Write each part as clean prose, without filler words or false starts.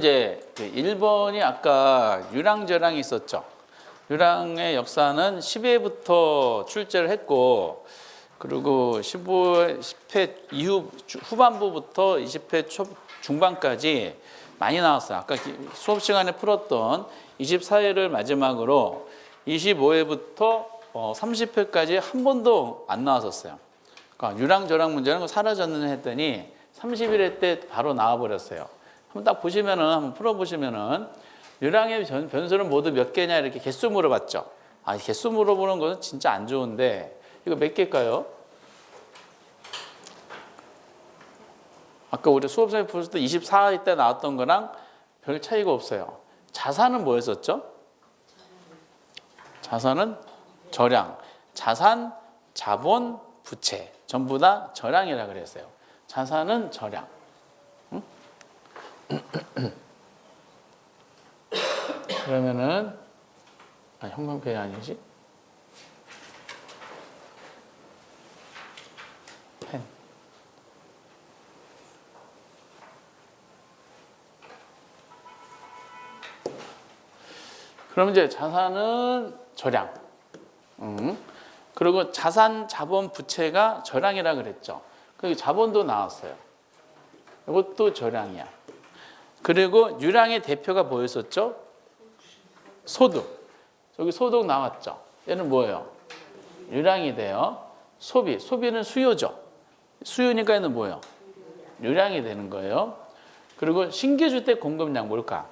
이제 그 일본이 아까 유랑저랑이 있었죠. 유랑의 역사는 10회부터 출제를 했고, 그리고 10회 이후 후반부부터 20회 중반까지 많이 나왔어요. 아까 수업 시간에 풀었던 24회를 마지막으로 25회부터 30회까지 한 번도 안 나왔었어요. 그러니까 유랑저랑 문제는 사라졌는 했더니 31회 때 바로 나와버렸어요. 한번 딱 보시면은, 한번 풀어보시면은, 유랑의 변수는 모두 몇 개냐 이렇게 개수 물어봤죠. 아, 개수 물어보는 것은 진짜 안 좋은데, 이거 몇 개일까요? 아까 우리 수업생이 풀었을 때 24회 때 나왔던 거랑 별 차이가 없어요. 자산은 뭐였었죠? 자산은 절량. 자산, 자본, 부채. 전부 다 절량이라 그랬어요. 자산은 절량. 응? 그러면은, 형광펜이 아니지? 펜. 그럼 이제 자산은 절량. 그리고 자산, 자본, 부채가 절량이라 그랬죠. 그리고 자본도 나왔어요. 이것도 절량이야. 그리고 유랑의 대표가 뭐였었죠? 소득. 여기 소득 나왔죠. 얘는 뭐예요? 유랑이 돼요. 소비. 소비는 수요죠. 수요니까 얘는 뭐예요? 유랑이 되는 거예요. 그리고 신규 주택 공급량 뭘까?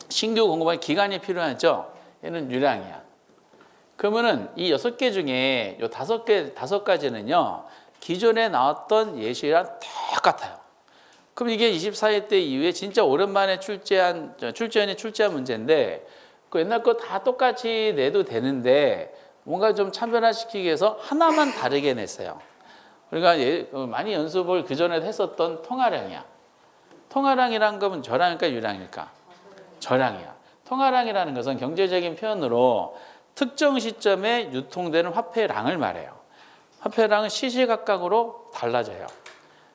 신규 공급할 기간이 필요하죠. 얘는 유랑이야. 그러면은 이 6개 중에 요 5 가지는요. 기존에 나왔던 예시랑 똑같아요. 그럼 이게 24회 때 이후에 진짜 오랜만에 출제원이 출제한 문제인데, 그 옛날 거 다 똑같이 내도 되는데 뭔가 좀 차별화시키기 위해서 하나만 다르게 냈어요. 그러니까 많이 연습을 그전에 했었던 통화량이야. 통화량이란 거면 절량일까 유량일까? 절량이야. 통화량이라는 것은 경제적인 표현으로 특정 시점에 유통되는 화폐량을 말해요. 화폐량은 시시각각으로 달라져요.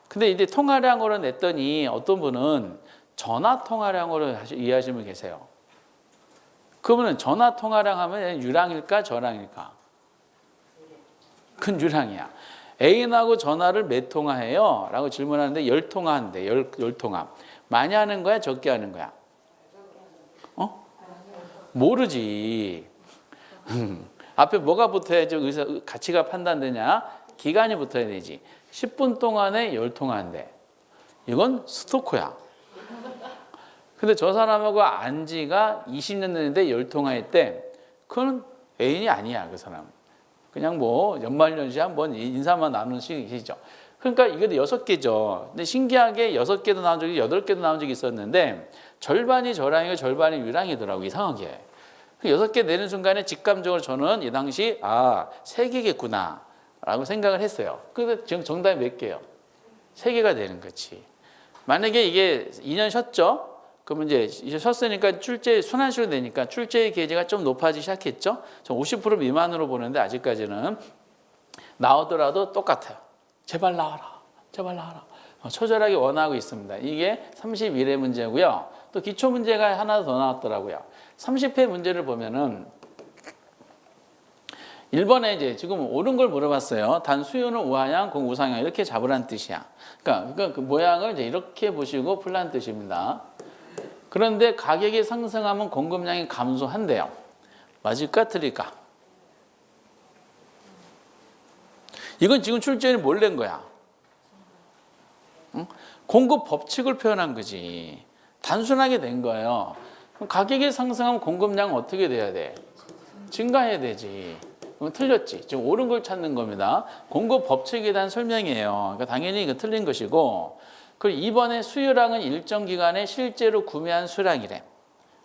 근데 이제 통화량으로 냈더니 어떤 분은 전화 통화량으로 이해하시는 분 계세요. 그러면 전화 통화량 하면 유량일까 절량일까? 그건 유량이야. 애인하고 전화를 몇 통화해요? 라고 질문하는데 10통화 한대. 10통화. 많이 하는 거야? 적게 하는 거야? 모르지. 앞에 뭐가 붙어야지 가치가 판단되냐? 기간이 붙어야 되지. 10분 동안에 10통화 한대. 이건 스토커야. 근데 저 사람하고 안 지가 20년 됐는데 10통화 했대. 그건 애인이 아니야, 그 사람. 그냥 뭐 연말연시 한번 인사만 나누는 식이죠. 그러니까 이게 6개죠. 근데 신기하게 6개도 나온 적이 8개도 나온 적이 있었는데 절반이 절량이고 절반이 유량이더라고, 이상하게. 6개 내는 순간에 직감적으로 저는 이 당시 3개겠구나 라고 생각을 했어요. 근데 지금 정답이 몇 개예요? 3개가 되는 거지. 만약에 이게 2년 쉬었죠? 그러면 이제 쉬었으니까 출제 순환시로 되니까 출제의 계제가 좀 높아지기 시작했죠? 전 50% 미만으로 보는데 아직까지는 나오더라도 똑같아요. 제발 나와라. 제발 나와라. 처절하게 원하고 있습니다. 이게 31회 문제고요. 또 기초 문제가 하나 더 나왔더라고요. 30회 문제를 보면은 1번에 이제 지금 옳은 걸 물어봤어요. 단 수요는 우하향, 공 우상향 이렇게 잡으라는 뜻이야. 그러니까 그 모양을 이제 이렇게 보시고 풀라는 뜻입니다. 그런데 가격이 상승하면 공급량이 감소한대요. 맞을까 틀릴까? 이건 지금 출제는 뭘 낸 거야? 응? 공급 법칙을 표현한 거지. 단순하게 된 거예요. 그럼 가격이 상승하면 공급량은 어떻게 돼야 돼? 증가해야 되지. 그럼 틀렸지. 지금 옳은 걸 찾는 겁니다. 공급 법칙에 대한 설명이에요. 그러니까 당연히 이거 틀린 것이고. 그리고 2번에 수요량은 일정 기간에 실제로 구매한 수량이래.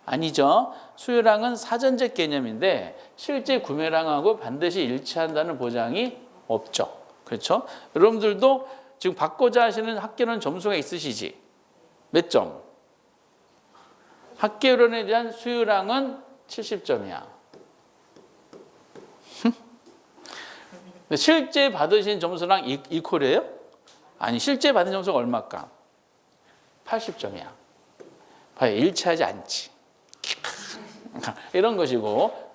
아니죠. 수요량은 사전적 개념인데 실제 구매량하고 반드시 일치한다는 보장이 없죠. 그렇죠? 여러분들도 지금 받고자 하시는 학계론 점수가 있으시지? 몇 점? 학계론에 대한 수요량은 70점이야. 실제 받으신 점수랑 이퀄이에요? 아니, 실제 받은 점수가 얼마일까? 80점이야. 봐요. 일치하지 않지. 이런 것이고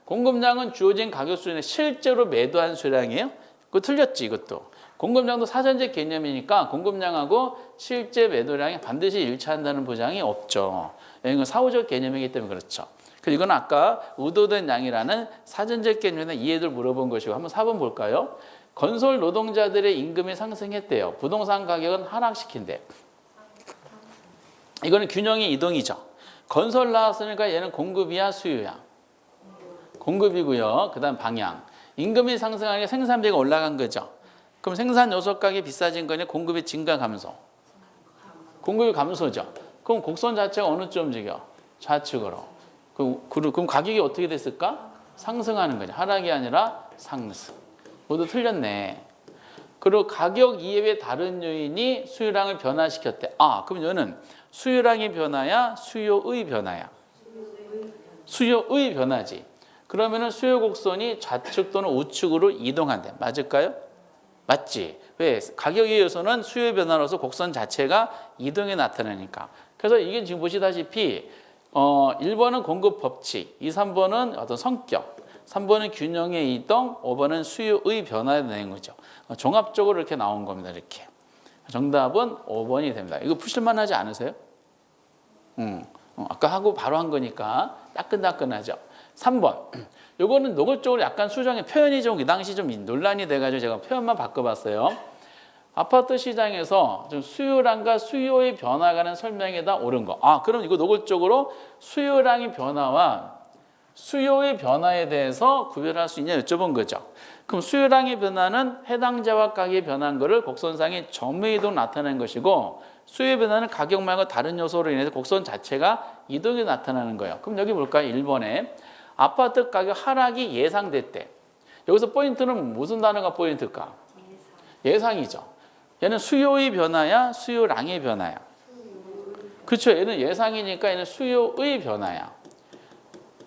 공급량은 주어진 가격 수준에 실제로 매도한 수량이에요. 그거 틀렸지 이것도. 공급량도 사전적 개념이니까 공급량하고 실제 매도량이 반드시 일치한다는 보장이 없죠. 이건 사후적 개념이기 때문에 그렇죠. 그리고 이건 아까 의도된 양이라는 사전적 개념의 이해를 물어본 것이고 한번 4번 볼까요? 건설 노동자들의 임금이 상승했대요. 부동산 가격은 하락시킨대. 이거는 균형의 이동이죠. 건설 나왔으니까 얘는 공급이야 수요야? 공급이고요. 그 다음 방향. 임금이 상승하니까 생산비가 올라간 거죠. 그럼 생산 요소 가격이 비싸진 거냐? 공급의 증가 감소. 공급이 감소죠. 그럼 곡선 자체가 어느 쪽 움직여? 좌측으로. 그럼 가격이 어떻게 됐을까? 상승하는 거죠. 하락이 아니라 상승. 모두 틀렸네. 그리고 가격 이외의 다른 요인이 수요량을 변화시켰대. 그럼 이거는 수요량의 변화야? 수요의 변화야? 수요의 변화지. 그러면은 수요 곡선이 좌측 또는 우측으로 이동한대. 맞을까요? 맞지. 왜? 가격의 요소는 수요 변화로서 곡선 자체가 이동에 나타나니까. 그래서 이게 지금 보시다시피 1번은 공급 법칙, 2, 3번은 어떤 성격, 3번은 균형의 이동, 5번은 수요의 변화에 대한 거죠. 종합적으로 이렇게 나온 겁니다. 이렇게. 정답은 5번이 됩니다. 이거 푸실만 하지 않으세요? 아까 하고 바로 한 거니까 따끈따끈하죠. 3번. 요거는 노골적으로 약간 수정의 표현이 좀 그 당시 좀 논란이 돼가지고 제가 표현만 바꿔봤어요. 아파트 시장에서 좀 수요량과 수요의 변화가는 설명에다 옳은 거. 그럼 이거 노골적으로 수요량의 변화와 수요의 변화에 대해서 구별할 수 있냐 여쭤본 거죠. 그럼 수요량의 변화는 해당자와 가격이 변한 거를 곡선상의 점유이동 나타내는 것이고 수요의 변화는 가격 말고 다른 요소로 인해서 곡선 자체가 이동이 나타나는 거예요. 그럼 여기 볼까요? 1번에 아파트 가격 하락이 예상됐대. 여기서 포인트는 무슨 단어가 포인트일까? 예상이죠. 얘는 수요의 변화야? 수요량의 변화야? 그렇죠. 얘는 예상이니까 얘는 수요의 변화야.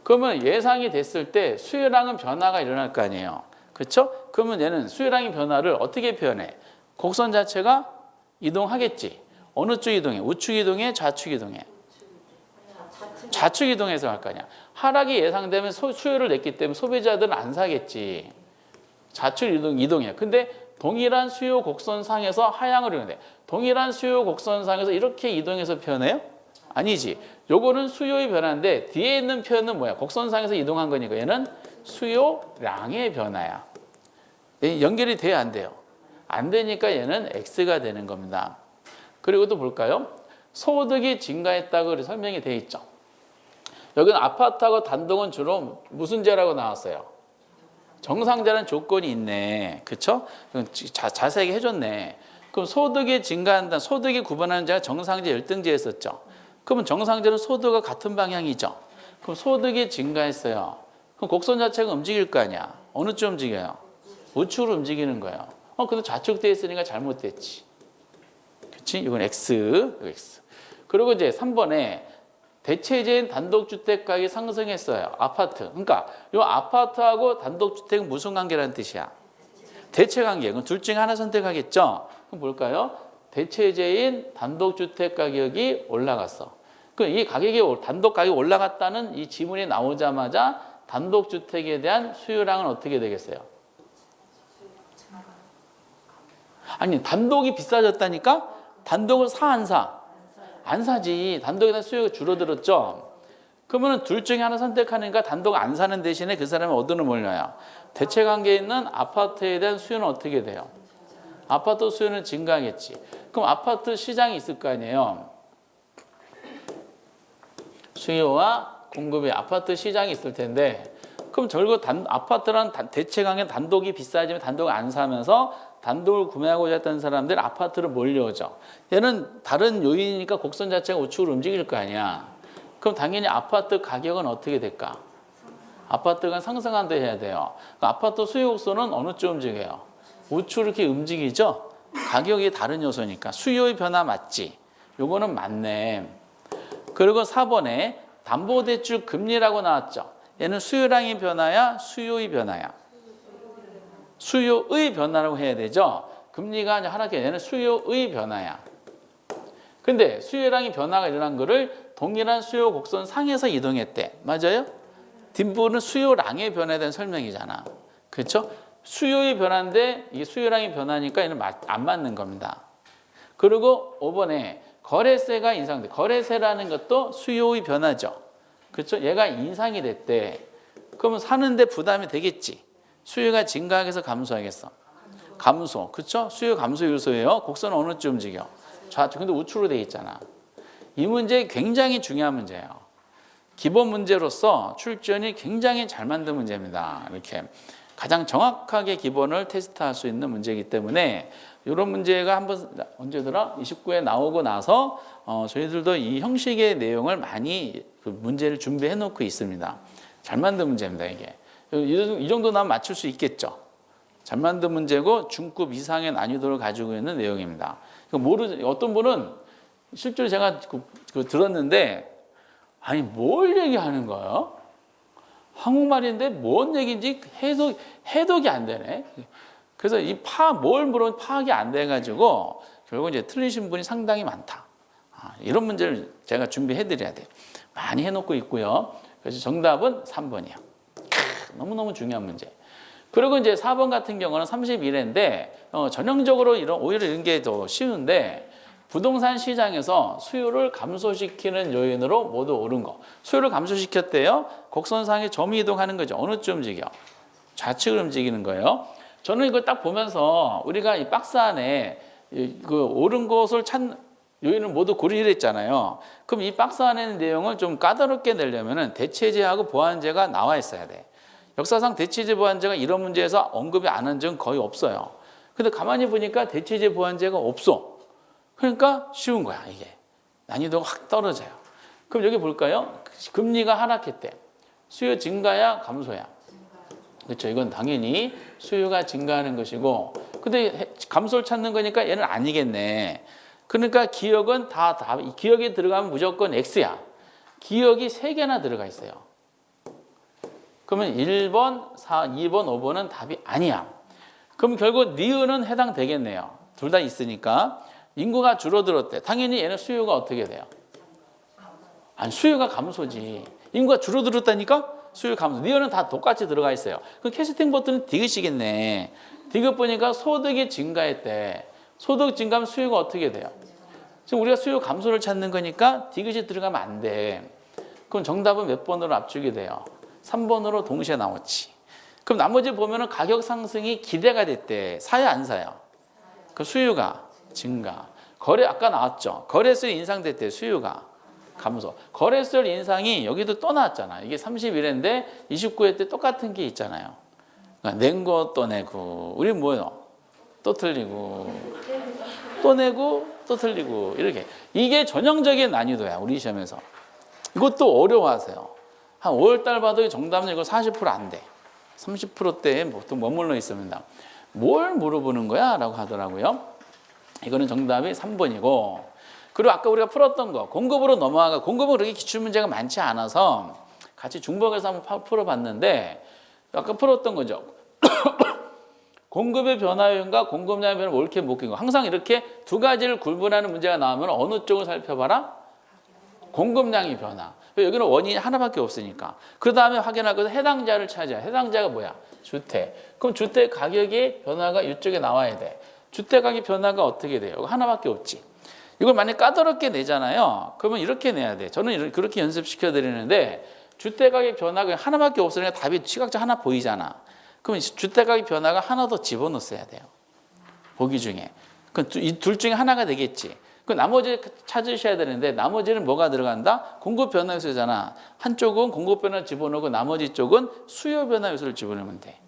그러면 예상이 됐을 때 수요량은 변화가 일어날 거 아니에요. 그렇죠? 그러면 얘는 수요량의 변화를 어떻게 표현해? 곡선 자체가 이동하겠지. 어느 쪽 이동해? 우측 이동해? 좌측 이동해? 좌측 이동해서 할 거 아니야. 하락이 예상되면 수요를 냈기 때문에 소비자들은 안 사겠지. 좌측 이동해. 근데 동일한 수요 곡선상에서 하향을 이루는데 동일한 수요 곡선상에서 이렇게 이동해서 표현해요? 아니지. 요거는 수요의 변화인데 뒤에 있는 표현은 뭐야? 곡선상에서 이동한 거니까 얘는 수요량의 변화야. 연결이 돼야 안 돼요? 안 되니까 얘는 X가 되는 겁니다. 그리고 또 볼까요? 소득이 증가했다고 설명이 돼 있죠. 여기는 아파트하고 단독은 주로 무슨 제라고 나왔어요? 정상제라는 조건이 있네. 그렇죠? 자세하게 해줬네. 그럼 소득이 증가한다. 소득이 구분하는 제가 정상제 열등제였었죠. 그러면 정상제는 소득과 같은 방향이죠. 그럼 소득이 증가했어요. 그럼 곡선 자체가 움직일 거 아니야. 어느 쪽 움직여요? 우측으로 움직이는 거예요. 근데 좌측돼 있으니까 잘못됐지. 그렇지? 이건 X, 이거 X. 그리고 이제 3번에 대체제인 단독주택 가격이 상승했어요. 아파트. 그러니까 이 아파트하고 단독주택은 무슨 관계라는 뜻이야? 대체 관계. 그럼 둘 중에 하나 선택하겠죠? 그럼 볼까요? 대체제인 단독주택 가격이 올라갔어. 그럼 이 가격이 단독 가격이 올라갔다는 이 지문이 나오자마자 단독주택에 대한 수요량은 어떻게 되겠어요? 아니 단독이 비싸졌다니까? 단독을 사 안 사? 안 사지. 단독에 대한 수요가 줄어들었죠. 그러면 둘 중에 하나 선택하니까 단독 안 사는 대신에 그 사람은 어디로 몰려요? 대체 관계에 있는 아파트에 대한 수요는 어떻게 돼요? 아파트 수요는 증가하겠지. 그럼 아파트 시장이 있을 거 아니에요. 수요와 공급이 아파트 시장이 있을 텐데 그럼 결국 아파트란 대체 관계 단독이 비싸지면 단독을 안 사면서 단독을 구매하고자 했던 사람들 아파트로 몰려오죠. 얘는 다른 요인이니까 곡선 자체가 우측으로 움직일 거 아니야. 그럼 당연히 아파트 가격은 어떻게 될까? 아파트가 상승한다 해야 돼요. 아파트 수요 곡선은 어느 쪽 움직여요? 우측으로 이렇게 움직이죠. 가격이 다른 요소니까 수요의 변화 맞지? 요거는 맞네. 그리고 4번에 담보대출 금리라고 나왔죠. 얘는 수요량의 변화야? 수요의 변화야? 수요의 변화라고 해야 되죠. 금리가 하락해. 얘는 수요의 변화야. 근데 수요량이 변화가 일어난 거를 동일한 수요 곡선 상에서 이동했대. 맞아요? 뒷부분은 수요량의 변화에 대한 설명이잖아. 그렇죠? 수요의 변화인데 이 수요량이 변하니까 얘는 안 맞는 겁니다. 그리고 5번에 거래세가 인상돼. 거래세라는 것도 수요의 변화죠. 그렇죠? 얘가 인상이 됐대. 그러면 사는데 부담이 되겠지. 수요가 증가하겠어, 감소하겠어? 감소. 그렇죠? 수요 감소 요소예요. 곡선은 어느 쪽 움직여? 좌측. 근데 우측으로 돼 있잖아. 이 문제 굉장히 중요한 문제예요. 기본 문제로서 출전이 굉장히 잘 만든 문제입니다. 이렇게 가장 정확하게 기본을 테스트할 수 있는 문제이기 때문에 이런 문제가 한번 언제더라? 29에 나오고 나서 저희들도 이 형식의 내용을 많이 그 문제를 준비해 놓고 있습니다. 잘 만든 문제입니다, 이게. 이 정도 나면 맞출 수 있겠죠. 잘 만든 문제고 중급 이상의 난이도를 가지고 있는 내용입니다. 어떤 분은 실제로 제가 들었는데 아니 뭘 얘기하는 거야? 한국말인데 뭔 얘기인지 해독이 안 되네. 그래서 뭘 물으면 파악이 안 돼가지고 결국 이제 틀리신 분이 상당히 많다. 이런 문제를 제가 준비해 드려야 돼요. 많이 해놓고 있고요. 그래서 정답은 3번이야. 너무너무 중요한 문제. 그리고 이제 4번 같은 경우는 31회인데 전형적으로 오히려 이런 게 더 쉬운데 부동산 시장에서 수요를 감소시키는 요인으로 모두 옳은 거. 수요를 감소시켰대요. 곡선상에 점이 이동하는 거죠. 어느 쪽 움직여? 좌측을 움직이는 거예요. 저는 이걸 딱 보면서 우리가 이 박스 안에 그 옳은 것을 찾는 요인을 모두 고르기로 했잖아요. 그럼 이 박스 안에 있는 내용을 좀 까다롭게 내려면 대체제하고 보완제가 나와 있어야 돼. 역사상 대체제 보완제가 이런 문제에서 언급이 안 한 적은 거의 없어요. 근데 가만히 보니까 대체제 보완제가 없어. 그러니까 쉬운 거야, 이게. 난이도가 확 떨어져요. 그럼 여기 볼까요? 금리가 하락했대. 수요 증가야, 감소야? 그렇죠. 이건 당연히 수요가 증가하는 것이고, 근데 감소를 찾는 거니까 얘는 아니겠네. 그러니까 기억은 기억에 들어가면 무조건 X야. 기억이 3개나 들어가 있어요. 그러면 1번, 2번, 5번은 답이 아니야. 그럼 결국 니은은 해당되겠네요. 둘 다 있으니까. 인구가 줄어들었대. 당연히 얘는 수요가 어떻게 돼요? 아니, 수요가 감소지. 인구가 줄어들었다니까? 수요 감소. 니은은 다 똑같이 들어가 있어요. 그럼 캐스팅 버튼은 디귿이겠네. 디귿 보니까 소득이 증가했대. 소득 증가하면 수요가 어떻게 돼요? 지금 우리가 수요 감소를 찾는 거니까 디귿이 들어가면 안 돼. 그럼 정답은 몇 번으로 압축이 돼요? 3번으로 동시에 나왔지. 그럼 나머지 보면은 가격 상승이 기대가 됐대. 사요, 안 사요? 그 수요가 증가. 아까 나왔죠. 거래세율 인상됐대. 수요가 감소. 거래세율 인상이 여기도 또 나왔잖아. 이게 31회인데 29회 때 똑같은 게 있잖아요. 그러니까 낸 거 또 내고. 우리 뭐예요? 또 틀리고. 또 내고 또 틀리고. 이렇게. 이게 전형적인 난이도야. 우리 시험에서. 이것도 어려워하세요. 한 5월달 봐도 정답은 이거 40%안 돼. 30%대에 보통 머물러 있습니다. 뭘 물어보는 거야? 라고 하더라고요. 이거는 정답이 3번이고, 그리고 아까 우리가 풀었던 거 공급으로 넘어가가, 공급은 그렇게 기출문제가 많지 않아서 같이 중복해서 한번 풀어봤는데 아까 풀었던 거죠. 공급의 변화 요인과 공급량의 변화를 옳게 묶인 거. 항상 이렇게 두 가지를 구분하는 문제가 나오면 어느 쪽을 살펴봐라? 공급량의 변화. 여기는 원인이 하나밖에 없으니까. 그 다음에 확인할 것은 해당자를 찾아야. 해당자가 뭐야? 주택. 그럼 주택 가격의 변화가 이쪽에 나와야 돼. 주택 가격 변화가 어떻게 돼요? 이거 하나밖에 없지. 이걸 만약 까다롭게 내잖아요. 그러면 이렇게 내야 돼. 저는 그렇게 연습시켜 드리는데 주택 가격 변화가 하나밖에 없으니까 답이 시각자 하나 보이잖아. 그러면 주택 가격 변화가 하나 더 집어넣어야 돼요. 보기 중에. 이 둘 중에 하나가 되겠지. 그 나머지 찾으셔야 되는데 나머지는 뭐가 들어간다? 공급 변화 요소잖아. 한쪽은 공급 변화 집어넣고 나머지 쪽은 수요 변화 요소를 집어넣으면 돼.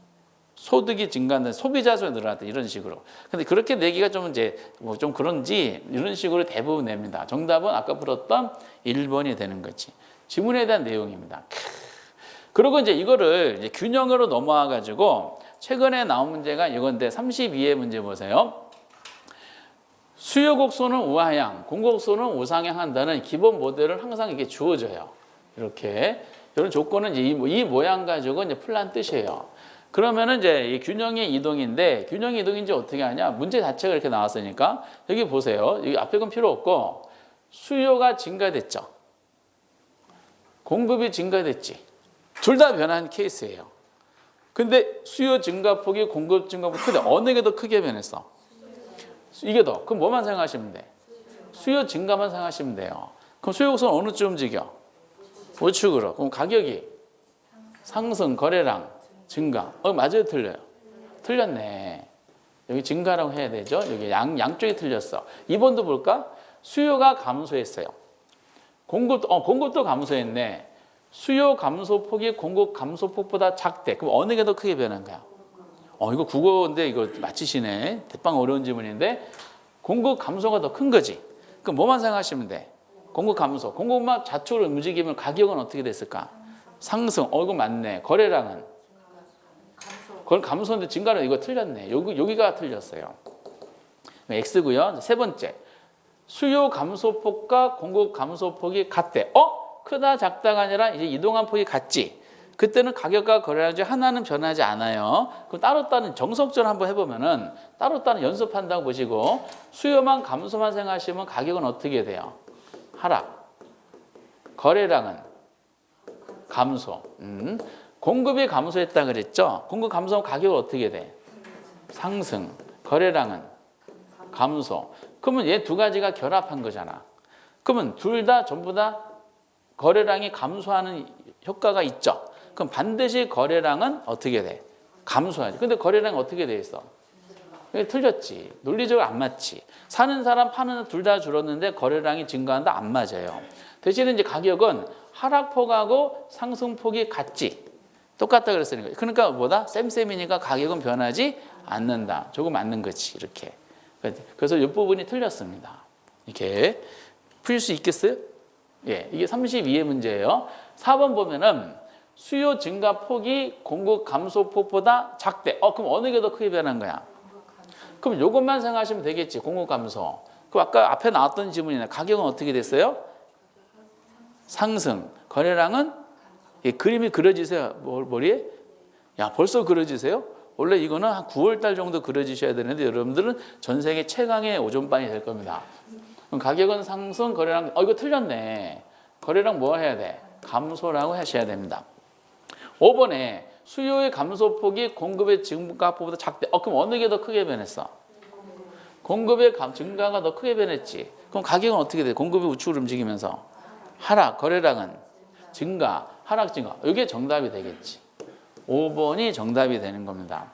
소득이 증가한다, 소비자 수가 늘어났다, 이런 식으로. 근데 그렇게 내기가 좀 이제 뭐 좀 그런지 이런 식으로 대부분 냅니다. 정답은 아까 풀었던 1번이 되는 거지. 지문에 대한 내용입니다. 그리고 이제 이거를 이제 균형으로 넘어와 가지고 최근에 나온 문제가 이건데 32의 문제 보세요. 수요 곡선은 우하향, 공곡선은 우상향 한다는 기본 모델을 항상 이게 주어져요. 이렇게 이런 조건은 이제 이 모양 가지고 이제 풀란 뜻이에요. 그러면은 이제 이 균형의 이동인데 균형의 이동인지 어떻게 하냐? 문제 자체가 이렇게 나왔으니까 여기 보세요. 여기 앞에 건 필요 없고 수요가 증가됐죠. 공급이 증가됐지. 둘 다 변한 케이스예요. 근데 수요 증가폭이 공급 증가폭 크대. 어느 게 더 크게 변했어? 이게 더. 그럼 뭐만 생각하시면 돼? 수요 증가만 생각하시면 돼요. 그럼 수요 곡선 어느 쪽 움직여? 우측으로. 그럼 가격이 상승, 거래량 증가. 맞아요, 틀려요? 틀렸네. 여기 증가라고 해야 되죠. 여기 양쪽이 틀렸어. 2번도 볼까? 수요가 감소했어요. 공급도 감소했네. 수요 감소폭이 공급 감소폭보다 작대. 그럼 어느 게 더 크게 변한 거야? 이거 국어인데 이거 맞히시네. 대빵 어려운 질문인데 공급 감소가 더 큰 거지. 그럼 뭐만 생각하시면 돼? 공급 감소. 공급만 좌측으로 움직이면 가격은 어떻게 됐을까? 상승. 이거 맞네. 거래량은? 그건 감소인데 증가는 이거 틀렸네. 여기가 틀렸어요. X고요. 세 번째. 수요 감소폭과 공급 감소폭이 같대. 크다 작다가 아니라 이제 이동한 폭이 같지. 그때는 가격과 거래량 중 하나는 변하지 않아요. 그럼 따로따로 정석적으로 한번 해보면은 따로따로 연습한다고 보시고 수요만 감소만 생각하시면 가격은 어떻게 돼요? 하락. 거래량은 감소. 공급이 감소했다 그랬죠? 공급 감소하면 가격은 어떻게 돼? 상승. 거래량은 감소. 그러면 얘 두 가지가 결합한 거잖아. 그러면 둘 다 전부 다 거래량이 감소하는 효과가 있죠. 그럼 반드시 거래량은 어떻게 돼? 감소하지. 근데 거래량이 어떻게 돼 있어? 틀렸지. 논리적으로 안 맞지. 사는 사람 파는 사람 둘 다 줄었는데 거래량이 증가한다 안 맞아요. 대신에 이제 가격은 하락폭하고 상승폭이 같지. 똑같다 그랬으니까. 그러니까 뭐다? 쌤이니까 가격은 변하지 않는다. 저거 맞는 거지. 이렇게. 그래서 이 부분이 틀렸습니다. 이렇게 풀 수 있겠어요? 예, 이게 32의 문제예요. 4번 보면은 수요 증가 폭이 공급 감소 폭보다 작대. 그럼 어느 게 더 크게 변한 거야? 그럼 이것만 생각하시면 되겠지. 공급 감소. 그럼 아까 앞에 나왔던 질문이네. 가격은 어떻게 됐어요? 상승. 거래량은? 예, 그림이 그려지세요. 머리에? 야, 벌써 그려지세요? 원래 이거는 한 9월 달 정도 그려지셔야 되는데 여러분들은 전 세계 최강의 오존반이 될 겁니다. 그럼 가격은 상승, 거래량, 이거 틀렸네. 거래량 뭐 해야 돼? 감소라고 하셔야 됩니다. 5번에 수요의 감소폭이 공급의 증가폭보다 작대. 그럼 어느 게 더 크게 변했어? 공급의 증가가 더 크게 변했지. 그럼 가격은 어떻게 돼? 공급이 우측으로 움직이면서 하락, 거래량은 증가, 하락, 증가. 이게 정답이 되겠지. 5번이 정답이 되는 겁니다.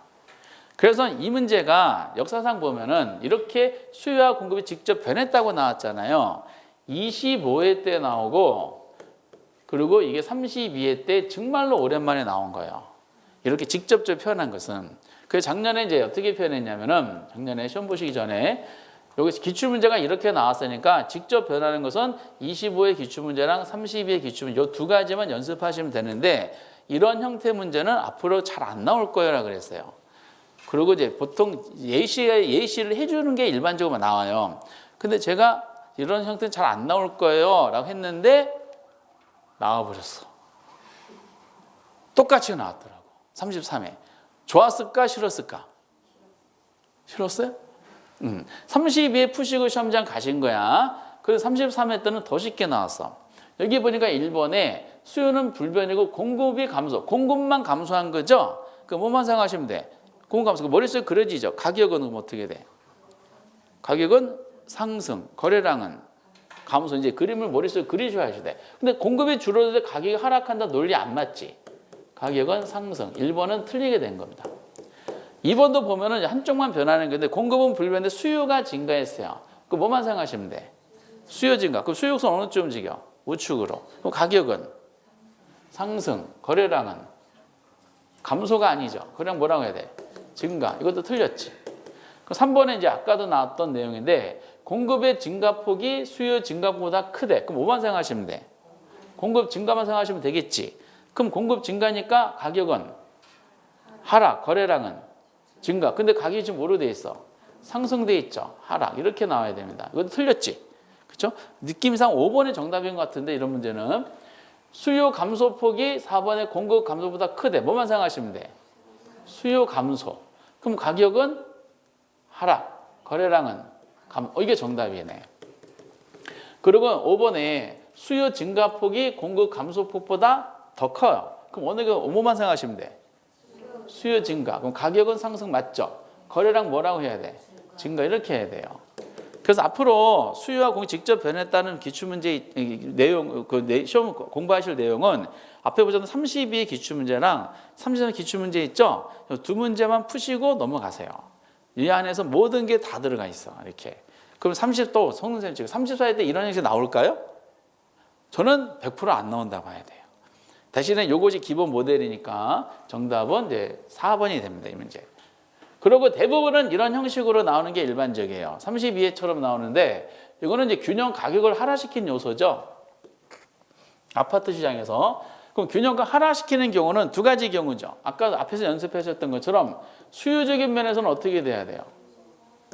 그래서 이 문제가 역사상 보면은 이렇게 수요와 공급이 직접 변했다고 나왔잖아요. 25회 때 나오고 그리고 이게 32회 때 정말로 오랜만에 나온 거예요. 이렇게 직접적으로 표현한 것은. 그래서 작년에 이제 어떻게 표현했냐면은 작년에 시험 보시기 전에 여기 기출문제가 이렇게 나왔으니까 직접 변하는 것은 25의 기출문제랑 32의 기출문제 이 두 가지만 연습하시면 되는데 이런 형태 문제는 앞으로 잘 안 나올 거라고 그랬어요. 그리고 이제 보통 예시를 해주는 게 일반적으로 나와요. 근데 제가 이런 형태는 잘 안 나올 거예요 라고 했는데 나와버렸어. 똑같이 나왔더라고. 33회. 좋았을까 싫었을까? 싫었어요? 32회 푸시고 시험장 가신 거야. 그래서 33회 때는 더 쉽게 나왔어. 여기 보니까 1번에 수요는 불변이고 공급이 감소. 공급만 감소한 거죠? 그 뭐만 생각하시면 돼? 공급 감소. 머릿속에 그려지죠? 가격은 어떻게 돼? 가격은 상승, 거래량은 감소. 이제 그림을 머릿속에 그리셔야 돼. 근데 공급이 줄어드는데 가격이 하락한다 논리 안 맞지? 가격은 상승. 1번은 틀리게 된 겁니다. 2번도 보면은 한쪽만 변하는 건데 공급은 불변인데 수요가 증가했어요. 그 뭐만 생각하시면 돼? 수요 증가. 그럼 수요 곡선 어느 쪽 움직여? 우측으로. 그럼 가격은 상승, 거래량은 감소가 아니죠. 거래량 뭐라고 해야 돼? 증가. 이것도 틀렸지. 그럼 3번에 이제 아까도 나왔던 내용인데 공급의 증가폭이 수요 증가폭보다 크대. 그럼 뭐만 생각하시면 돼? 공급 증가만 생각하시면 되겠지. 그럼 공급 증가니까 가격은 하락, 거래량은 증가. 근데 가격이 지금 뭐로 돼 있어? 상승돼 있죠. 하락. 이렇게 나와야 됩니다. 이것도 틀렸지. 그렇죠? 느낌상 5번이 정답인 것 같은데 이런 문제는 수요 감소폭이 4번의 공급 감소보다 크대. 뭐만 생각하시면 돼? 수요 감소. 그럼 가격은 하락, 거래량은 이게 정답이네. 그리고 5번에 수요 증가폭이 공급 감소폭보다 더 커요. 그럼 어느 게 5번만 생각하시면 돼. 수요 증가. 그럼 가격은 상승 맞죠? 거래량 뭐라고 해야 돼? 증가 이렇게 해야 돼요. 그래서 앞으로 수요와 공급이 직접 변했다는 기출문제 내용, 시험 공부하실 내용은 앞에 보셨던 32의 기출문제랑 33의 기출문제 있죠? 두 문제만 푸시고 넘어가세요. 이 안에서 모든 게 다 들어가 있어. 이렇게. 그럼 30도 성능쌤 지금 34회 때 이런 형식이 나올까요? 저는 100% 안 나온다고 봐야 돼요. 대신에 이것이 기본 모델이니까 정답은 이제 4번이 됩니다. 이 문제. 그리고 대부분은 이런 형식으로 나오는 게 일반적이에요. 32회처럼 나오는데 이거는 이제 균형 가격을 하락시킨 요소죠. 아파트 시장에서. 그럼 균형가 하락시키는 경우는 두 가지 경우죠. 아까 앞에서 연습하셨던 것처럼 수요적인 면에서는 어떻게 돼야 돼요?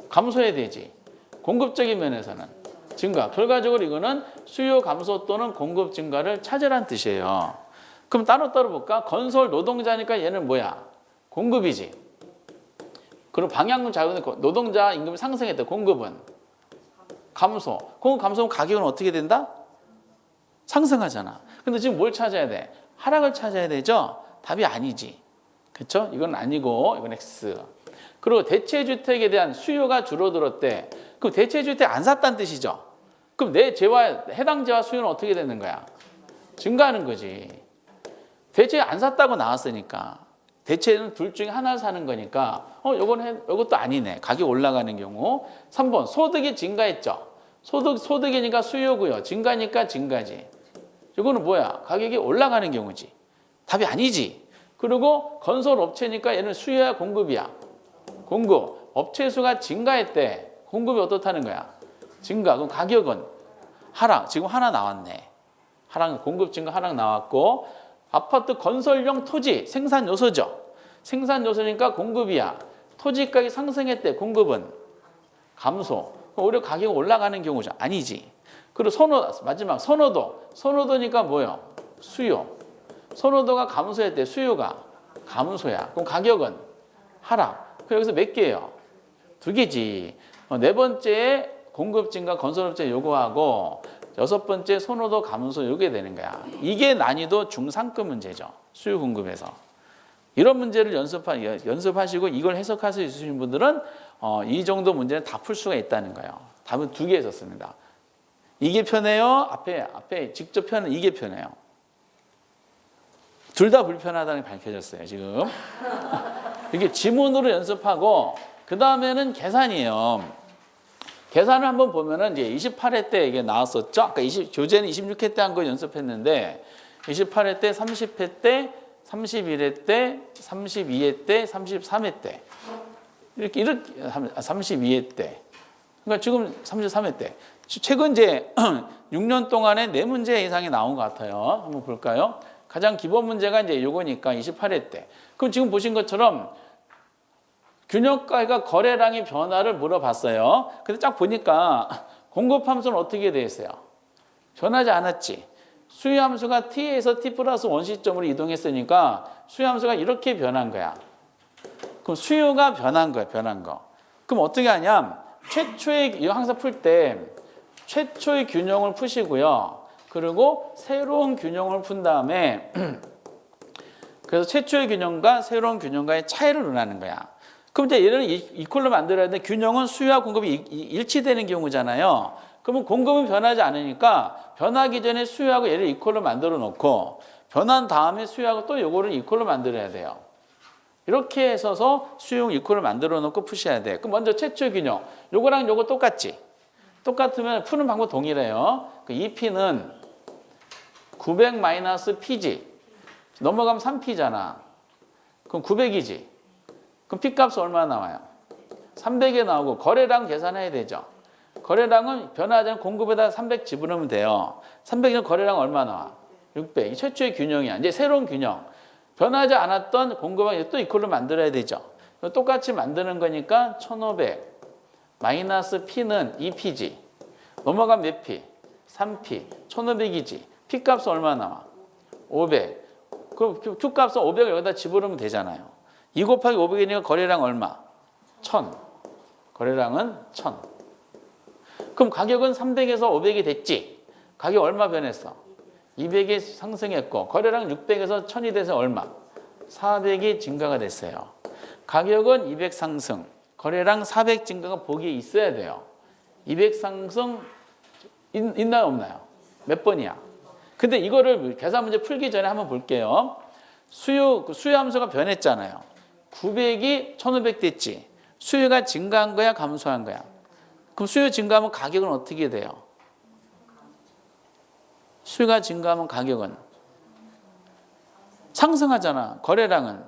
감소해야 되지. 공급적인 면에서는 증가. 결과적으로 이거는 수요 감소 또는 공급 증가를 찾으란 뜻이에요. 그럼 따로따로 볼까? 건설 노동자니까 얘는 뭐야? 공급이지. 그리고 방향은 작은데 노동자 임금이 상승했다. 공급은 감소. 공급 감소면 가격은 어떻게 된다? 상승하잖아. 근데 지금 뭘 찾아야 돼? 하락을 찾아야 되죠? 답이 아니지. 그렇죠? 이건 아니고 이건 X. 그리고 대체주택에 대한 수요가 줄어들었대. 그럼 대체주택 안 샀다는 뜻이죠? 그럼 내 재화, 해당 재화 수요는 어떻게 되는 거야? 증가하는 거지. 대체 안 샀다고 나왔으니까. 대체는 둘 중에 하나를 사는 거니까 요것도 아니네. 가격 올라가는 경우. 3번 소득이 증가했죠. 소득이니까 수요고요. 증가니까 증가지. 이거는 뭐야? 가격이 올라가는 경우지. 답이 아니지. 그리고 건설 업체니까 얘는 수요야 공급이야. 공급. 업체 수가 증가했대. 공급이 어떻다는 거야? 증가. 그럼 가격은 하락. 지금 하나 나왔네. 하락, 공급 증가 하락 나왔고 아파트 건설용 토지 생산 요소죠. 생산 요소니까 공급이야. 토지 가격이 상승했대. 공급은 감소. 오히려 가격이 올라가는 경우죠. 아니지. 그리고 마지막 선호도. 선호도니까 뭐요? 수요. 선호도가 감소했대. 수요가 감소야. 그럼 가격은 하락. 그럼 여기서 몇 개예요? 두 개지. 네 번째 공급 증가 건설업체 요구하고 여섯 번째 선호도 감소 요게 되는 거야. 이게 난이도 중상급 문제죠. 수요 공급에서. 이런 문제를 연습하시고 이걸 해석할 수 있으신 분들은 이 정도 문제는 다 풀 수가 있다는 거예요. 답은 두 개 있었습니다. 이게 편해요? 앞에 직접 편은 이게 편해요. 둘 다 불편하다는 게 밝혀졌어요, 지금. 이게 지문으로 연습하고 그 다음에는 계산이에요. 계산을 한번 보면은 이제 28회 때 이게 나왔었죠. 아까 교재는 26회 때 한 거 연습했는데 28회 때, 30회 때, 31회 때, 32회 때, 33회 때 이렇게 32회 때. 그러니까 지금 33회 때. 최근 이제 6년 동안에 4문제 이상이 나온 것 같아요. 한번 볼까요? 가장 기본 문제가 이제 요거니까 28회 때. 그럼 지금 보신 것처럼 균형가가 거래량의 변화를 물어봤어요. 근데 쫙 보니까 공급 함수는 어떻게 돼 있어요? 변하지 않았지. 수요 함수가 t에서 t 플러스 1 시점으로 이동했으니까 수요 함수가 이렇게 변한 거야. 그럼 수요가 변한 거야, 변한 거. 그럼 어떻게 하냐? 최초의 항상 풀 때 최초의 균형을 푸시고요. 그리고 새로운 균형을 푼 다음에 그래서 최초의 균형과 새로운 균형과의 차이를 논하는 거야. 그럼 이제 얘를 이퀄로 만들어야 돼. 균형은 수요와 공급이 일치되는 경우잖아요. 그러면 공급은 변하지 않으니까 변하기 전에 수요하고 얘를 이퀄로 만들어 놓고 변한 다음에 수요하고 또 요거를 이퀄로 만들어야 돼요. 이렇게 해서 수용 이퀄을 만들어 놓고 푸셔야 돼. 그럼 먼저 최초 균형. 요거랑 요거 똑같지? 똑같으면 푸는 방법 동일해요. 그 2p는 900-p지. 넘어가면 3p잖아. 그럼 900이지. 그럼 P값은 얼마나 나와요? 300에 나오고 거래량 계산해야 되죠. 거래량은 변하지 않은 공급에다 300 집어넣으면 돼요. 300이면 거래량 얼마 나와? 600. 이 최초의 균형이야. 이제 새로운 균형. 변하지 않았던 공급을 또 이퀄로 만들어야 되죠. 똑같이 만드는 거니까 1500 마이너스 P는 2P지. 넘어가면 몇 P? 3P. 1500이지. P값은 얼마 나와? 500. 그럼 Q값은 500을 여기다 집어넣으면 되잖아요. 2 곱하기 500이니까 거래량 얼마? 1000. 거래량은 1000. 그럼 가격은 300에서 500이 됐지. 가격 얼마 변했어? 200이 상승했고 거래량 600에서 1000이 돼서 얼마? 400이 증가가 됐어요. 가격은 200 상승, 거래량 400 증가가 보기에 있어야 돼요. 200 상승 있나요 없나요? 몇 번이야? 근데 이거를 계산 문제 풀기 전에 한번 볼게요. 수요 함수가 변했잖아요. 900이 1500 됐지. 수요가 증가한 거야 감소한 거야? 그럼 수요 증가하면 가격은 어떻게 돼요? 수요가 증가하면 가격은 상승하잖아. 거래량은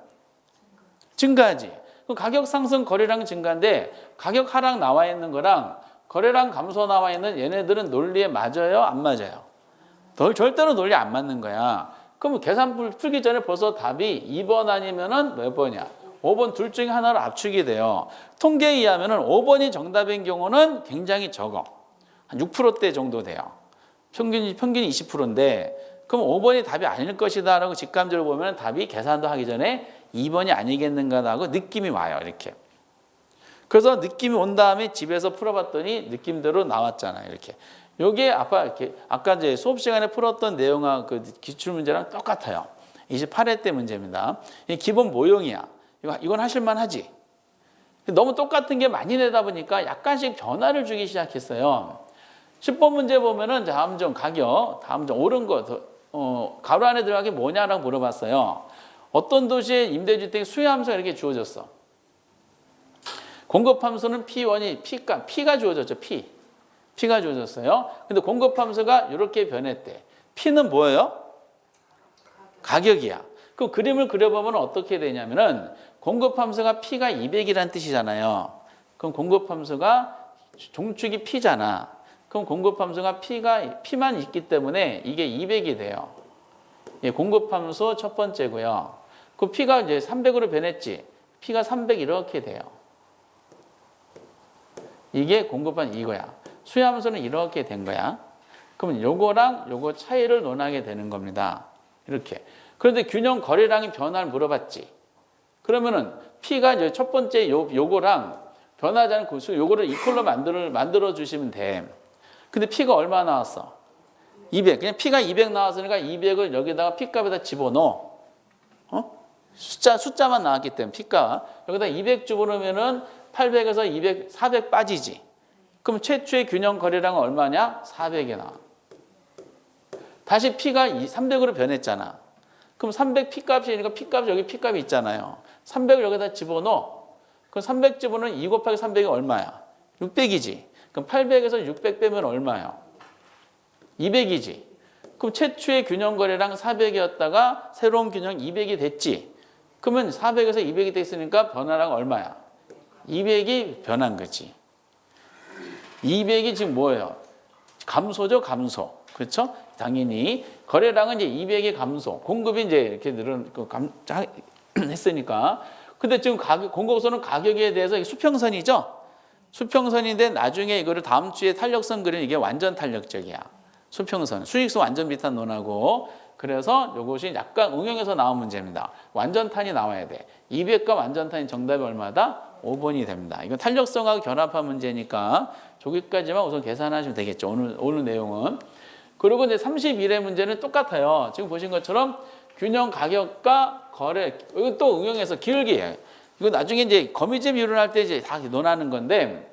증가하지. 그럼 가격 상승 거래량 증가인데 가격 하락 나와 있는 거랑 거래량 감소 나와 있는 얘네들은 논리에 맞아요? 안 맞아요? 절대로 논리 안 맞는 거야. 그럼 계산 풀기 전에 벌써 답이 2번 아니면은 몇 번이야? 5번 둘 중에 하나를 압축이 돼요. 통계에 의하면은 5번이 정답인 경우는 굉장히 적어. 한 6%대 정도 돼요. 평균이 20%인데 그럼 5번이 답이 아닐 것이다 라고 직감적으로 보면 답이 계산도 하기 전에 2번이 아니겠는가 하고 느낌이 와요. 이렇게. 그래서 느낌이 온 다음에 집에서 풀어봤더니 느낌대로 나왔잖아요. 이렇게. 요게 아까 이제 수업 시간에 풀었던 내용하고 그 기출 문제랑 똑같아요. 28회 때 문제입니다. 기본 모형이야. 이건 하실만 하지. 너무 똑같은 게 많이 내다 보니까 약간씩 변화를 주기 시작했어요. 10번 문제 보면은 다음 점 가격, 다음 점 오른 거, 가로 안에 들어가기 뭐냐라고 물어봤어요. 어떤 도시의 임대주택 수요 함수가 이렇게 주어졌어. 공급 함수는 P1이 P가 주어졌죠. P가 주어졌어요. 근데 공급 함수가 이렇게 변했대. P는 뭐예요? 가격이야. 그럼 그림을 그려보면 어떻게 되냐면은 공급 함수가 P가 200이라는 뜻이잖아요. 그럼 공급 함수가 종축이 P잖아. 그럼 공급 함수가 P만 있기 때문에 이게 200이 돼요. 예, 공급 함수 첫 번째고요. 그 P가 이제 300으로 변했지. P가 300 이렇게 돼요. 이게 공급한 이거야. 수요 함수는 이렇게 된 거야. 그러면 요거랑 요거 차이를 논하게 되는 겁니다. 이렇게. 그런데 균형 거래량의 변화를 물어봤지. 그러면은 P가 이제 첫 번째 요거랑 변하지 않고 요거를 이퀄로 만들어 주시면 돼. 근데 P가 얼마 나왔어? 200. 그냥 P가 200 나왔으니까 200을 여기다가 P값에다 집어넣어. 숫자만 나왔기 때문에 P값. 여기다 200 집어넣으면은 800에서 200, 400 빠지지. 그럼 최초의 균형 거래량은 얼마냐? 400이 나와. 다시 P가 300으로 변했잖아. 그럼 300 P값이니까 P값 여기 P값이 있잖아요. 300을 여기다 집어넣어. 그럼 300 집어넣으면 2 곱하기 300이 얼마야? 600이지. 그럼 800에서 600 빼면 얼마예요? 200이지. 그럼 최초의 균형 거래량 400이었다가 새로운 균형 200이 됐지. 그러면 400에서 200이 됐으니까 변화량 얼마야? 200이 변한 거지. 200이 지금 뭐예요? 감소죠, 감소. 그렇죠? 당연히 거래량은 이제 200의 감소, 공급이 이제 이렇게 했으니까. 근데 지금 공급선은 가격에 대해서 수평선이죠. 수평선인데 나중에 이거를 다음 주에 탄력선 그리는 이게 완전 탄력적이야. 수평선, 수익성 완전 비탄 논하고. 그래서 이것이 약간 응용해서 나온 문제입니다. 완전탄이 나와야 돼. 200과 완전탄이 정답이 얼마다? 5번이 됩니다. 이건 탄력성하고 결합한 문제니까 저기까지만 우선 계산하시면 되겠죠. 오늘 내용은. 그리고 이제 31회 문제는 똑같아요. 지금 보신 것처럼 균형 가격과 거래, 이거 또 응용해서 기울기. 이거 나중에 이제 거미줄 이론할 때 이제 다 논하는 건데,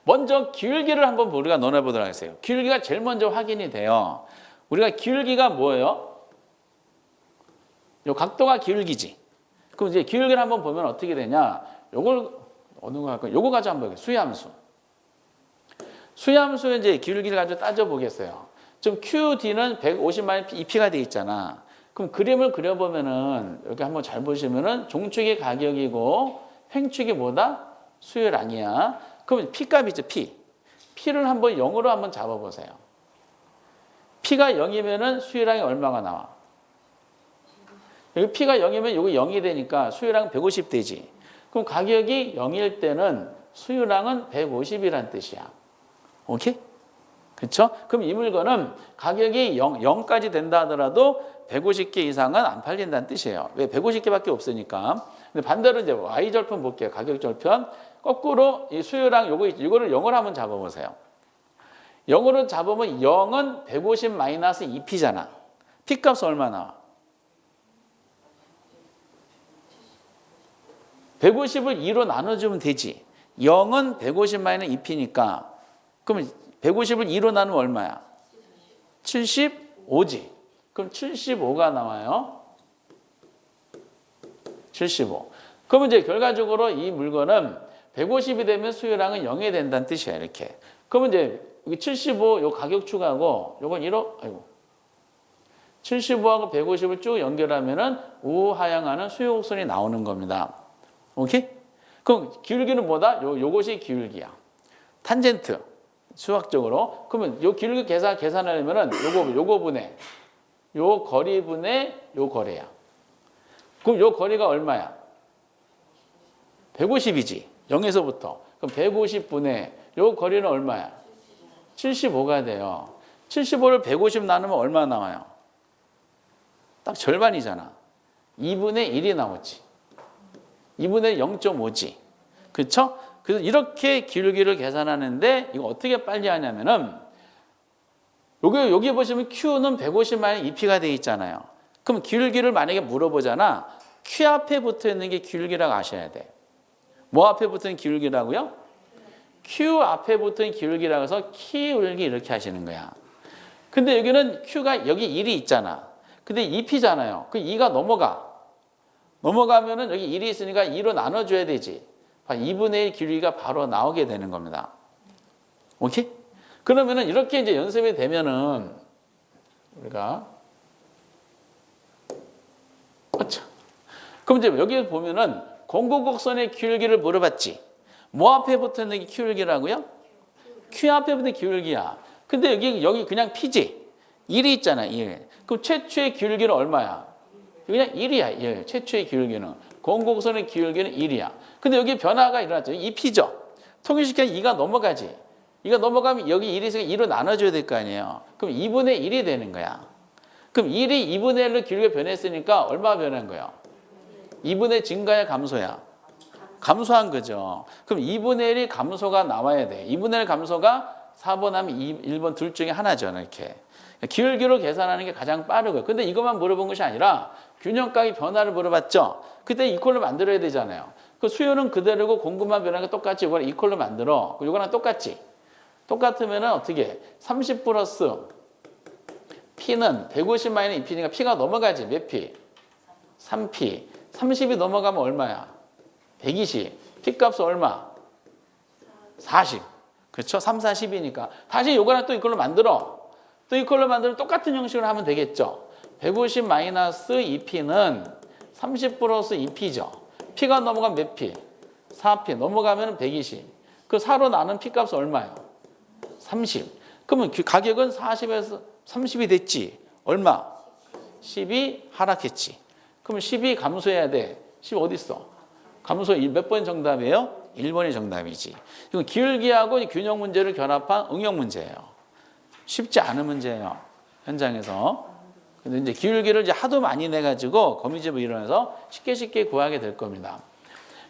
먼저 기울기를 한번 우리가 논해보도록 하겠어요. 기울기가 제일 먼저 확인이 돼요. 우리가 기울기가 뭐예요? 요 각도가 기울기지. 그럼 이제 기울기를 한번 보면 어떻게 되냐? 요걸 어느 거 할까요? 요거 가지고 한번 보겠습니다. 수야함수. 수야함수의 이제 기울기를 가지고 따져 보겠어요. 지금 QD는 150만이 2P가 돼 있잖아. 그럼 그림을 그려보면은 여기 한번 잘 보시면은 종축이 가격이고 횡축이 뭐다? 수요량이야. 그러면 P값이죠, P. P를 한번 0으로 한번 잡아보세요. P가 0이면은 수요량이 얼마가 나와? 여기 P가 0이면 여기 0이 되니까 수요량은 150 되지. 그럼 가격이 0일 때는 수요량은 150이란 뜻이야. 오케이? 그렇죠? 그럼 이 물건은 가격이 0까지 된다 하더라도 150개 이상은 안 팔린다는 뜻이에요. 왜? 150개밖에 없으니까. 근데 반대로 이제 Y절편 볼게요. 가격 절편. 거꾸로 이 수요량 이거를 0을 한번 잡아보세요. 0으로 잡으면 0은 150 마이너스 2P잖아. P값은 얼마 나와? 150을 2로 나눠주면 되지. 0은 150 마이너스 2P니까 그럼 150을 2로 나누면 얼마야? 75지. 그럼 75가 나와요. 75. 그러면 이제 결과적으로 이 물건은 150이 되면 수요량은 0이 된다는 뜻이야. 이렇게. 그러면 이제 75 요 가격 추가하고 요건 1호 아이고 75하고 150을 쭉 연결하면은 우하향하는 수요 곡선이 나오는 겁니다. 오케이? 그럼 기울기는 뭐다? 요것이 기울기야. 탄젠트. 수학적으로. 그러면 요 기울기 계산하려면은 요거 분의 요 거리 분의 요 거리야. 그럼 요 거리가 얼마야? 150이지. 0에서부터. 그럼 150분의 요 거리는 얼마야? 75가 돼요. 75를 150 나누면 얼마 나와요? 딱 절반이잖아. 2분의 1이 나오지. 2분의 0.5지. 그렇죠? 그래서 이렇게 기울기를 계산하는데 이거 어떻게 빨리 하냐면은 여기 보시면 Q는 150 마이너스 2P가 돼 있잖아요. 그럼 기울기를 만약에 물어보잖아. Q 앞에 붙어 있는 게 기울기라고 아셔야 돼. 뭐 앞에 붙어 있는 기울기라고요? Q 앞에 붙어 있는 기울기라고 해서 기울기 이렇게 하시는 거야. 근데 여기는 Q가 여기 1이 있잖아. 근데 2P잖아요. 그 2가 넘어가면은 여기 1이 있으니까 2로 나눠줘야 되지. 2분의 1 기울기가 바로 나오게 되는 겁니다. 오케이? 그러면은 이렇게 이제 연습이 되면은 우리가 그럼 이제 여기 보면은 공구곡선의 기울기를 물어봤지. 뭐 앞에 붙어 있는 게 기울기라고요? Q 앞에 붙는 기울기야. 근데 여기 그냥 P지. 1이 있잖아, 1. 그럼 최초의 기울기는 얼마야? 그냥 1이야, 1. 최초의 기울기는. 공곡선의 기울기는 1이야. 근데 여기 변화가 일어났죠. 2P죠. 통일시키면 2가 넘어가지. 2가 넘어가면 여기 1이 있으니까 2로 나눠줘야 될 거 아니에요. 그럼 2분의 1이 되는 거야. 그럼 1이 2분의 1로 기울기가 변했으니까 얼마 변한 거예요? 2분의 증가야, 감소야? 감소한 거죠. 그럼 2분의 1이 감소가 나와야 돼. 2분의 1 감소가 4번 하면 1번 둘 중에 하나죠. 이렇게. 기울기로 계산하는 게 가장 빠르고요. 근데 이것만 물어본 것이 아니라 균형각의 변화를 물어봤죠. 그때 이퀄로 만들어야 되잖아요. 그 수요는 그대로고 공급만 변하는 게 똑같이 이거랑 이퀄로 만들어. 이거랑 똑같지. 똑같으면 어떻게 30 플러스 P는 150 마이너스 2P니까 P가 넘어가지. 몇 P? 3P. 30이 넘어가면 얼마야? 120. P값은 얼마? 40. 그렇죠? 3, 40이니까. 다시 요거랑 또 이걸로 만들어. 또 이걸로 만들면 똑같은 형식으로 하면 되겠죠. 150 마이너스 2P는 30 플러스 2P죠. P가 넘어가면 몇 P? 4P. 넘어가면 120. 그 4로 나눈 P값은 얼마예요? 30. 그러면 가격은 40에서 30이 됐지. 얼마? 10이 하락했지. 그러면 10이 감소해야 돼. 10 어디 있어? 감소 몇 번 정답이에요? 1번이 정답이지. 이건 기울기하고 균형 문제를 결합한 응용 문제예요. 쉽지 않은 문제예요. 현장에서. 근데 이제 기울기를 이제 하도 많이 내가지고 거미집을 이용해서 쉽게 구하게 될 겁니다.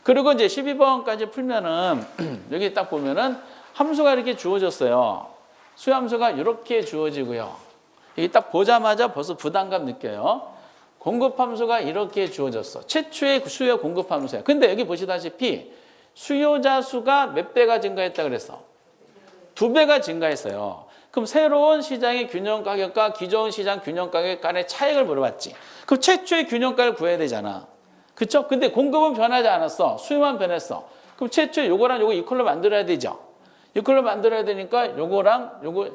그리고 이제 12번까지 풀면은 여기 딱 보면은 함수가 이렇게 주어졌어요. 수함수가 이렇게 주어지고요. 여기 딱 보자마자 벌써 부담감 느껴요. 공급함수가 이렇게 주어졌어. 최초의 수요 공급함수야. 근데 여기 보시다시피 수요자 수가 몇 배가 증가했다 그랬어? 2배가 증가했어요. 그럼 새로운 시장의 균형 가격과 기존 시장 균형 가격 간의 차익을 물어봤지. 그럼 최초의 균형가를 구해야 되잖아. 그렇죠? 근데 공급은 변하지 않았어. 수요만 변했어. 그럼 최초의 요거랑 요거 이퀄로 만들어야 되죠. 이퀄로 만들어야 되니까 요거랑 요거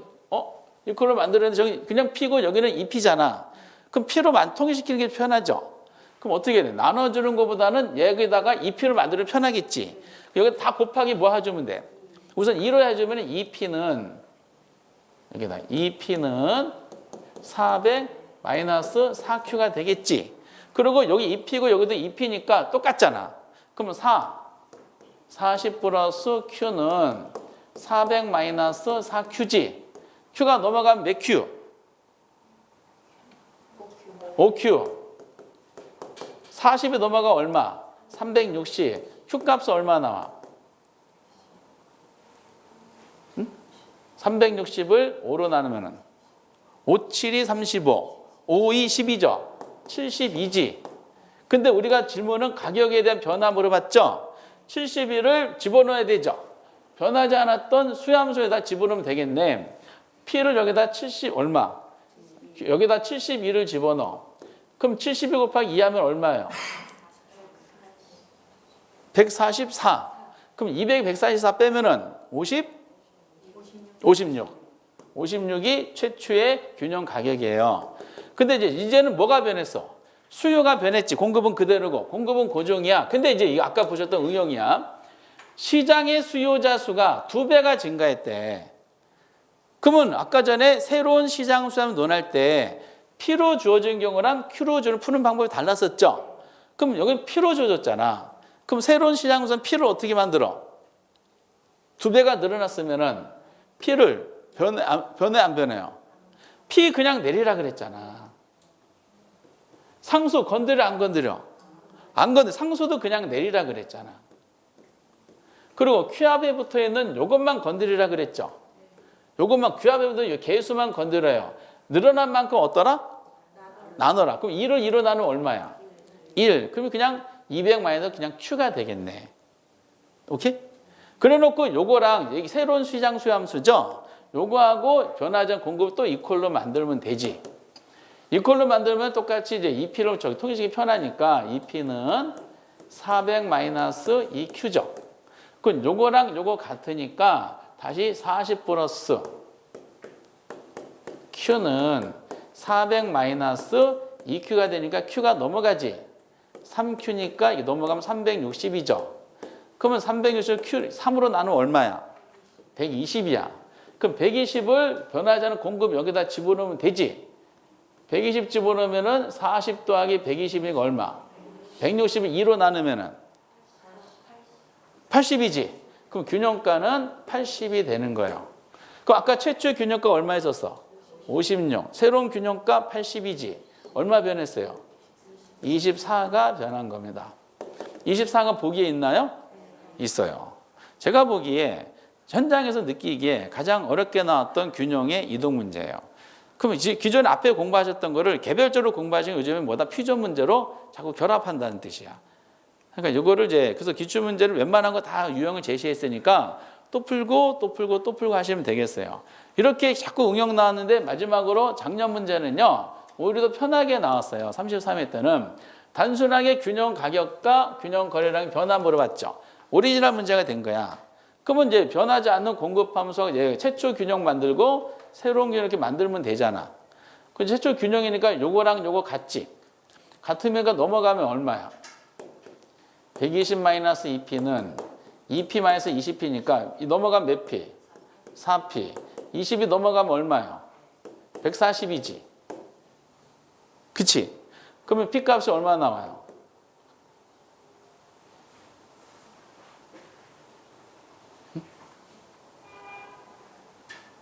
이퀄로 만들어야 돼. 저기 그냥 P고 여기는 2P잖아. 그럼 P로 통일시키는 게 편하죠. 그럼 어떻게 돼? 나눠주는 것보다는 여기다가 2P를 만들면 편하겠지. 여기 다 곱하기 뭐 해주면 돼? 우선 2로 해주면 2P는 여기다 2P는 400 마이너스 4Q가 되겠지. 그리고 여기 2P고 여기도 2P니까 똑같잖아. 그러면 40 플러스 Q는 400 마이너스 4Q지. Q가 넘어가면 몇 Q? 5Q. 40이 넘어가 얼마? 360. Q값은 얼마 나와? 응? 360을 5로 나누면은 5, 7이 35, 5, 2, 12죠. 72지. 근데 우리가 질문은 가격에 대한 변화 물어봤죠. 71을 집어넣어야 되죠. 변하지 않았던 수함수에다 집어넣으면 되겠네. P를 여기다 70 얼마? 여기다 72를 집어넣어. 그럼 72 곱하기 2 하면 얼마예요? 144. 그럼 200, 144 빼면은 50? 56. 56이 최초의 균형 가격이에요. 근데 이제는 뭐가 변했어? 수요가 변했지. 공급은 그대로고 공급은 고정이야. 근데 이제 아까 보셨던 응용이야. 시장의 수요자 수가 2배가 증가했대. 그러면 아까 전에 새로운 시장 수요를 논할 때 P로 주어진 경우랑 Q로 푸는 방법이 달랐었죠. 그럼 여기는 P로 주어졌잖아. 그럼 새로운 시장 수요는 P를 어떻게 만들어? 2배가 늘어났으면은 P를 변해 안 변해요? P 그냥 내리라 그랬잖아. 상수 건드려 안 건드려? 안 건드려. 상수도 그냥 내리라 그랬잖아. 그리고 Q압에 붙어 있는 요것만 건드리라 그랬죠. 요것만 Q압에 붙어 있는 개수만 건드려요. 늘어난 만큼 어떠라? 나눠라. 그럼 1을 2로 나누면 얼마야? 1. 그러면 그냥 200 마이너스 그냥 Q가 되겠네. 오케이? 그래 놓고 요거랑 새로운 시장 수요함수죠. 요거하고 변화전 공급 또 이퀄로 만들면 되지. 이퀄로 만들면 똑같이 이제 EP를 통일시키기 편하니까 EP는 400 마이너스 2Q죠. 그럼 요거랑 요거 같으니까 다시 40 플러스 Q는 400 마이너스 2Q가 되니까 Q가 넘어가지. 3Q니까 이게 넘어가면 360이죠. 그러면 360을 Q 3으로 나누면 얼마야? 120이야. 그럼 120을 변하지 않은 공급 여기다 집어넣으면 되지. 120 집어넣으면은 40 더하기 120이니까 얼마? 160을 2로 나누면은 80이지. 그럼 균형가는 80이 되는 거예요. 그럼 아까 최초의 균형가 얼마 있었어? 56. 새로운 균형가 80이지. 얼마 변했어요? 24가 변한 겁니다. 24가 보기에 있나요? 있어요. 제가 보기에 현장에서 느끼기에 가장 어렵게 나왔던 균형의 이동 문제예요. 그럼 기존에 앞에 공부하셨던 거를 개별적으로 공부하시면 요즘에 뭐다 퓨전 문제로 자꾸 결합한다는 뜻이야. 그러니까 이거를 그래서 기출 문제를 웬만한 거 다 유형을 제시했으니까 또 풀고 또 풀고 또 풀고 하시면 되겠어요. 이렇게 자꾸 응용 나왔는데 마지막으로 작년 문제는요. 오히려 더 편하게 나왔어요. 33회 때는 단순하게 균형 가격과 균형 거래량 변화 물어봤죠. 오리지널 문제가 된 거야. 그러면 이제 변하지 않는 공급함수가 최초 균형 만들고 새로운 균형 이렇게 만들면 되잖아. 그 최초 균형이니까 요거랑 요거 같지. 같으면 넘어가면 얼마야? 120 마이너스 2P는 2P 마이너스 20P니까 넘어가면 몇 P? 4P. 20이 넘어가면 얼마야? 140이지. 그치? 그러면 P 값이 얼마 나와요? 응?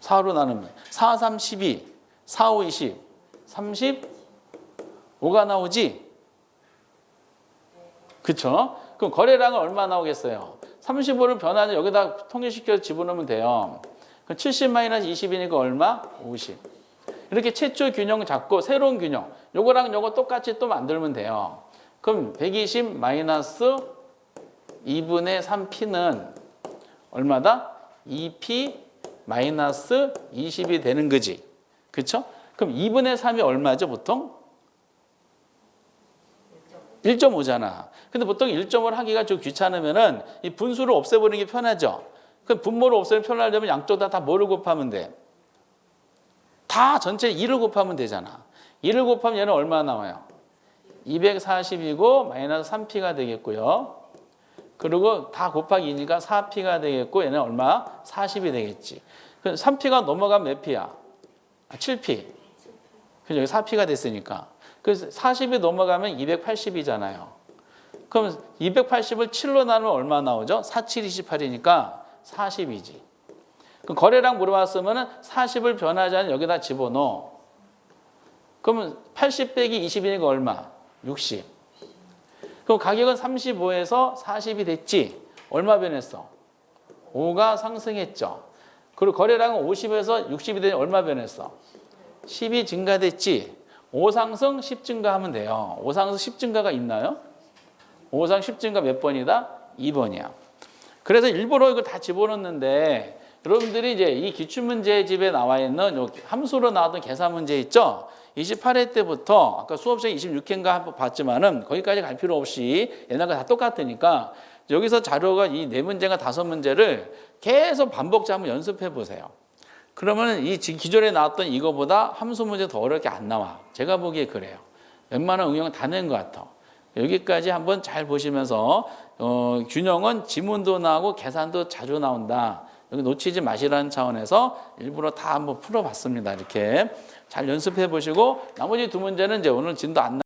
4로 나누면 4, 3, 12, 4, 5, 20, 35가 나오지? 그쵸? 그럼 거래량은 얼마 나오겠어요? 35를 변화는 여기다 통일시켜서 집어넣으면 돼요. 그럼 70 마이너스 20이니까 얼마? 50. 이렇게 최초 균형 잡고 새로운 균형. 요거랑 요거 똑같이 또 만들면 돼요. 그럼 120 마이너스 2분의 3P는 얼마다? 2P 마이너스 20이 되는 거지. 그쵸? 그럼 2분의 3이 얼마죠, 보통? 1.5잖아. 근데 보통 1.5를 하기가 좀 귀찮으면은 이 분수를 없애버리는 게 편하죠. 그럼 분모를 없애면 편하려면 양쪽 다 뭐를 곱하면 돼? 다 전체 2를 곱하면 되잖아. 2를 곱하면 얘는 얼마 나와요? 240이고 마이너스 3P가 되겠고요. 그리고 다 곱하기 2니까 4P가 되겠고 얘는 얼마? 40이 되겠지. 그럼 3P가 넘어가면 몇 P야? 7P. 그죠? 여기 4P가 됐으니까. 그래서 40이 넘어가면 280이잖아요. 그럼 280을 7로 나누면 얼마 나오죠? 4, 7, 28이니까 40이지. 그럼 거래량 물어봤으면 40을 변하지 않은 여기다 집어넣어. 그러면 80 빼기 20이니까 얼마? 60. 그럼 가격은 35에서 40이 됐지? 얼마 변했어? 5가 상승했죠. 그리고 거래량은 50에서 60이 되니 얼마 변했어? 10이 증가됐지. 5상승 10 증가하면 돼요. 5상승 10 증가가 있나요? 5상 10 증가 몇 번이다? 2번이야. 그래서 일부러 이걸 다 집어넣는데 여러분들이 이제 이 기출문제집에 나와 있는 요 함수로 나왔던 계산 문제 있죠? 28회 때부터 아까 수업 시간 26회인가 한번 봤지만은 거기까지 갈 필요 없이 옛날과 다 똑같으니까 여기서 자료가 이 4문제가 5문제를 계속 반복자 한번 연습해 보세요. 그러면 이 기존에 나왔던 이거보다 함수 문제 더 어렵게 안 나와. 제가 보기에 그래요. 웬만한 응용은 다 낸 것 같아. 여기까지 한번 잘 보시면서 균형은 지문도 나오고 계산도 자주 나온다. 여기 놓치지 마시라는 차원에서 일부러 다 한번 풀어봤습니다. 이렇게 잘 연습해 보시고 나머지 2문제는 이제 오늘 진도 안